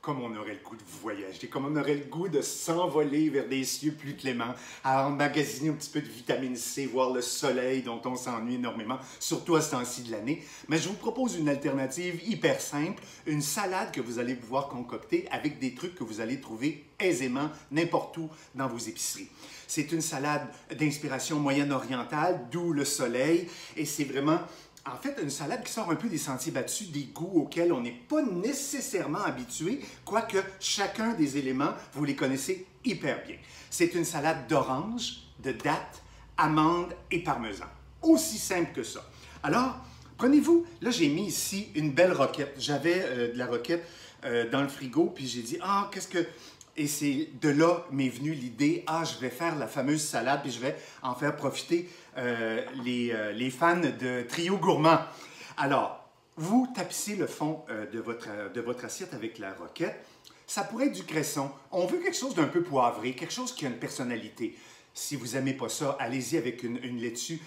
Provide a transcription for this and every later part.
comme on aurait le goût de voyager, comme on aurait le goût de s'envoler vers des cieux plus cléments, à emmagasiner un petit peu de vitamine C, voir le soleil dont on s'ennuie énormément, surtout à ce temps-ci de l'année. Mais je vous propose une alternative hyper simple, une salade que vous allez pouvoir concocter avec des trucs que vous allez trouver aisément n'importe où dans vos épiceries. C'est une salade d'inspiration moyenne-orientale, d'où le soleil, et c'est vraiment... En fait, une salade qui sort un peu des sentiers battus, des goûts auxquels on n'est pas nécessairement habitué, quoique chacun des éléments, vous les connaissez hyper bien. C'est une salade d'oranges, de dattes, amandes et parmesan. Aussi simple que ça. Alors, prenez-vous, là j'ai mis ici une belle roquette. J'avais de la roquette dans le frigo, puis j'ai dit, ah, qu'est-ce que... Et c'est de là m'est venue l'idée, ah, je vais faire la fameuse salade, puis je vais en faire profiter les fans de Trio Gourmand. Alors, vous tapissez le fond de votre assiette avec la roquette. Ça pourrait être du cresson. On veut quelque chose d'un peu poivré, quelque chose qui a une personnalité. Si vous n'aimez pas ça, allez-y avec une laitue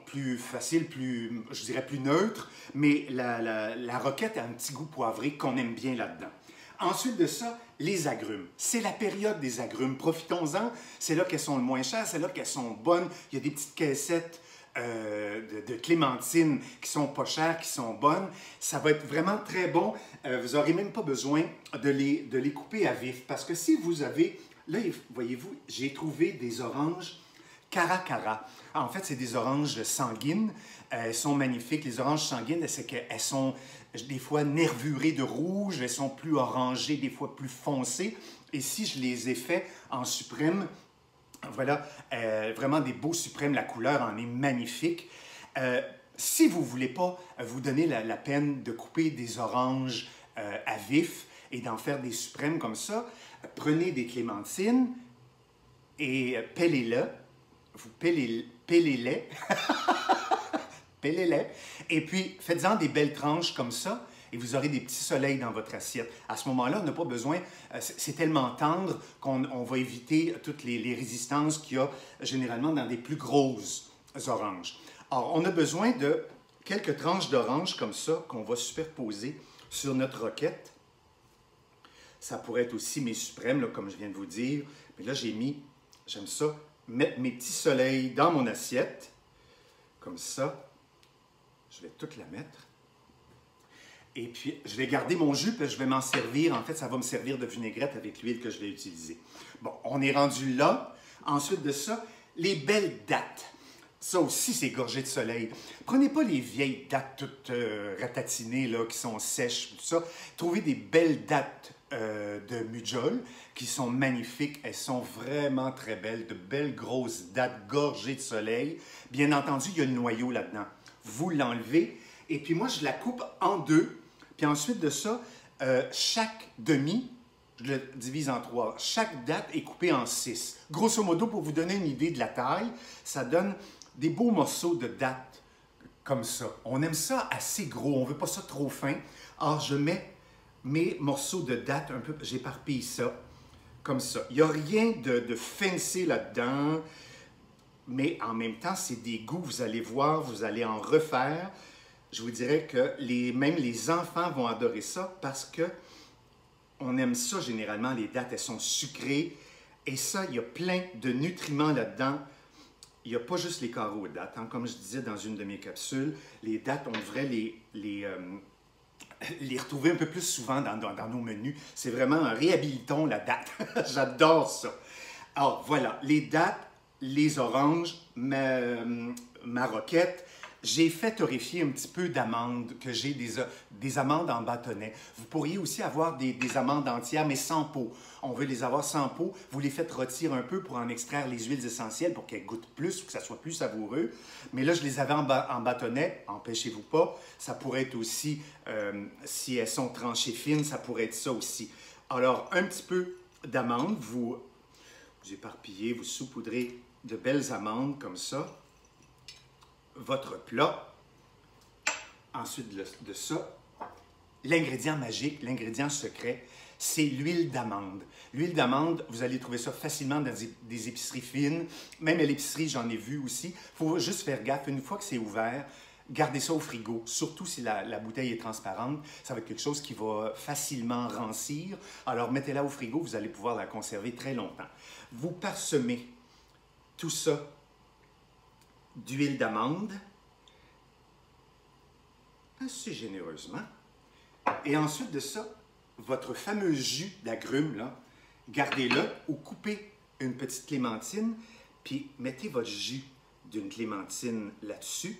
plus facile, plus, je dirais plus neutre, mais la roquette a un petit goût poivré qu'on aime bien là-dedans. Ensuite de ça, les agrumes. C'est la période des agrumes. Profitons-en. C'est là qu'elles sont le moins chères, c'est là qu'elles sont bonnes. Il y a des petites caissettes de clémentines qui sont pas chères, qui sont bonnes. Ça va être vraiment très bon. Vous n'aurez même pas besoin de les couper à vif. Parce que si vous avez... Là, voyez-vous, j'ai trouvé des oranges Caracara. En fait, c'est des oranges sanguines. Elles sont magnifiques. Les oranges sanguines, c'est qu'elles sont des fois nervurées de rouge, elles sont plus orangées, des fois plus foncées. Et si je les ai fait en suprême, voilà, vraiment des beaux suprêmes, la couleur en est magnifique. Si vous ne voulez pas vous donner la peine de couper des oranges à vif et d'en faire des suprêmes comme ça, prenez des clémentines et pellez-les. Vous pellez-les. Pellez-les. Et puis, faites-en des belles tranches comme ça et vous aurez des petits soleils dans votre assiette. À ce moment-là, on n'a pas besoin, c'est tellement tendre qu'on va éviter toutes les résistances qu'il y a généralement dans des plus grosses oranges. Alors, on a besoin de quelques tranches d'orange comme ça qu'on va superposer sur notre roquette. Ça pourrait être aussi mes suprêmes, là, comme je viens de vous dire. Mais là, j'aime ça, mettre mes petits soleils dans mon assiette, comme ça. Je vais toute la mettre. Et puis, je vais garder mon jus, puis je vais m'en servir. En fait, ça va me servir de vinaigrette avec l'huile que je vais utiliser. Bon, on est rendu là. Ensuite de ça, les belles dattes. Ça aussi, c'est gorgé de soleil. Prenez pas les vieilles dattes toutes ratatinées, là, qui sont sèches, tout ça. Trouvez des belles dattes de Mujol qui sont magnifiques. Elles sont vraiment très belles. De belles grosses dattes gorgées de soleil. Bien entendu, il y a le noyau là-dedans. Vous l'enlevez et puis moi, je la coupe en deux. Puis ensuite de ça, chaque demi, je le divise en trois. Chaque date est coupée en 6. Grosso modo, pour vous donner une idée de la taille, ça donne des beaux morceaux de date comme ça. On aime ça assez gros, on ne veut pas ça trop fin. Alors, je mets mes morceaux de date un peu, j'éparpille ça, comme ça. Il n'y a rien de fancy là-dedans, mais en même temps, c'est des goûts, vous allez voir, vous allez en refaire. Je vous dirais que même les enfants vont adorer ça parce que on aime ça généralement, les dattes, elles sont sucrées. Et ça, il y a plein de nutriments là-dedans. Il n'y a pas juste les carreaux de dattes. Hein. Comme je disais dans une de mes capsules, les dattes, on devrait les retrouver un peu plus souvent dans nos menus. C'est vraiment un réhabilitons la date. J'adore ça. Alors voilà, les dattes, les oranges, ma roquette. J'ai fait torréfier un petit peu d'amandes, que j'ai des amandes en bâtonnet. Vous pourriez aussi avoir des amandes entières, mais sans peau. On veut les avoir sans peau. Vous les faites rôtir un peu pour en extraire les huiles essentielles pour qu'elles goûtent plus, que ça soit plus savoureux. Mais là, je les avais en bâtonnet, empêchez-vous pas. Ça pourrait être aussi, si elles sont tranchées fines, ça pourrait être ça aussi. Alors, un petit peu d'amandes, vous éparpillez, vous saupoudrez de belles amandes comme ça. Votre plat. Ensuite de ça, l'ingrédient magique, l'ingrédient secret, c'est l'huile d'amande. L'huile d'amande, vous allez trouver ça facilement dans des épiceries fines. Même à l'épicerie, j'en ai vu aussi. Il faut juste faire gaffe. Une fois que c'est ouvert, gardez ça au frigo, surtout si la bouteille est transparente. Ça va être quelque chose qui va facilement rancir. Alors, mettez-la au frigo, vous allez pouvoir la conserver très longtemps. Vous parsemez tout ça d'huile d'amande, assez généreusement. Et ensuite de ça, votre fameux jus d'agrumes, là, gardez-le ou coupez une petite clémentine, puis mettez votre jus d'une clémentine là-dessus.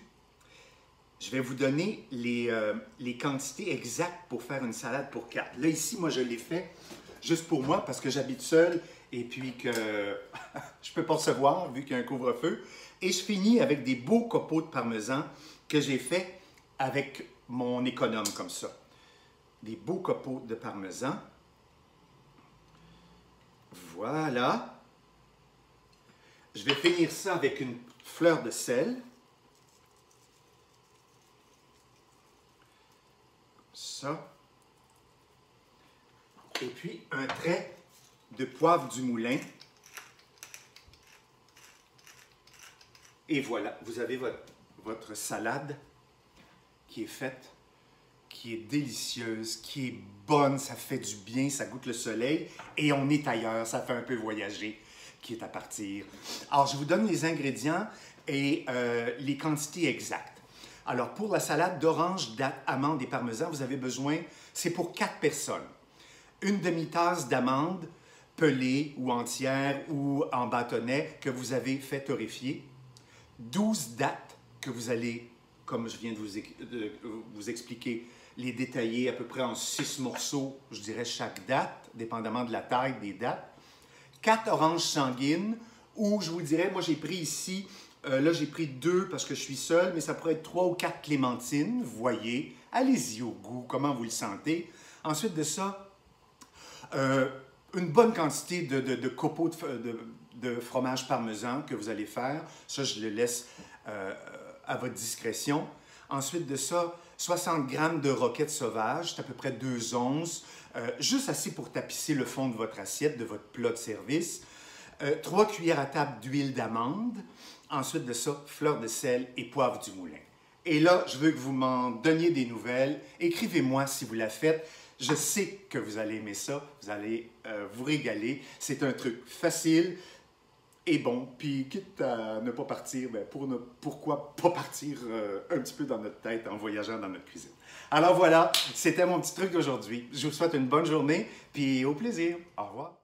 Je vais vous donner les quantités exactes pour faire une salade pour 4. Là, ici, moi, je l'ai fait juste pour moi parce que j'habite seul et puis que je ne peux pas recevoir vu qu'il y a un couvre-feu. Et je finis avec des beaux copeaux de parmesan que j'ai fait avec mon économe comme ça. Des beaux copeaux de parmesan. Voilà. Je vais finir ça avec une fleur de sel. Ça. Et puis un trait de poivre du moulin. Et voilà, vous avez votre salade qui est faite, qui est délicieuse, qui est bonne, ça fait du bien, ça goûte le soleil et on est ailleurs, ça fait un peu voyager, qui est à partir. Alors, je vous donne les ingrédients et les quantités exactes. Alors, pour la salade d'oranges, d'amandes et parmesan, vous avez besoin, c'est pour 4 personnes. Une demi-tasse d'amandes pelées ou entières ou en bâtonnets que vous avez fait torréfier. 12 dattes que vous allez, comme je viens de vous expliquer, les détailler à peu près en 6 morceaux, je dirais chaque date, dépendamment de la taille des dattes. 4 oranges sanguines, ou je vous dirais, moi j'ai pris ici, là j'ai pris 2 parce que je suis seul, mais ça pourrait être 3 ou 4 clémentines, vous voyez. Allez-y au goût, comment vous le sentez. Ensuite de ça, une bonne quantité de copeaux de fromage parmesan que vous allez faire. Ça, je le laisse à votre discrétion. Ensuite de ça, 60 g de roquettes sauvages, c'est à peu près 2 onces, juste assez pour tapisser le fond de votre assiette, de votre plat de service. 3 cuillères à table d'huile d'amande. Ensuite de ça, fleur de sel et poivre du moulin. Et là, je veux que vous m'en donniez des nouvelles. Écrivez-moi si vous la faites. Je sais que vous allez aimer ça, vous allez vous régaler. C'est un truc facile et bon. Puis quitte à ne pas partir, bien, pourquoi pas partir un petit peu dans notre tête en voyageant dans notre cuisine. Alors voilà, c'était mon petit truc d'aujourd'hui. Je vous souhaite une bonne journée, puis au plaisir. Au revoir.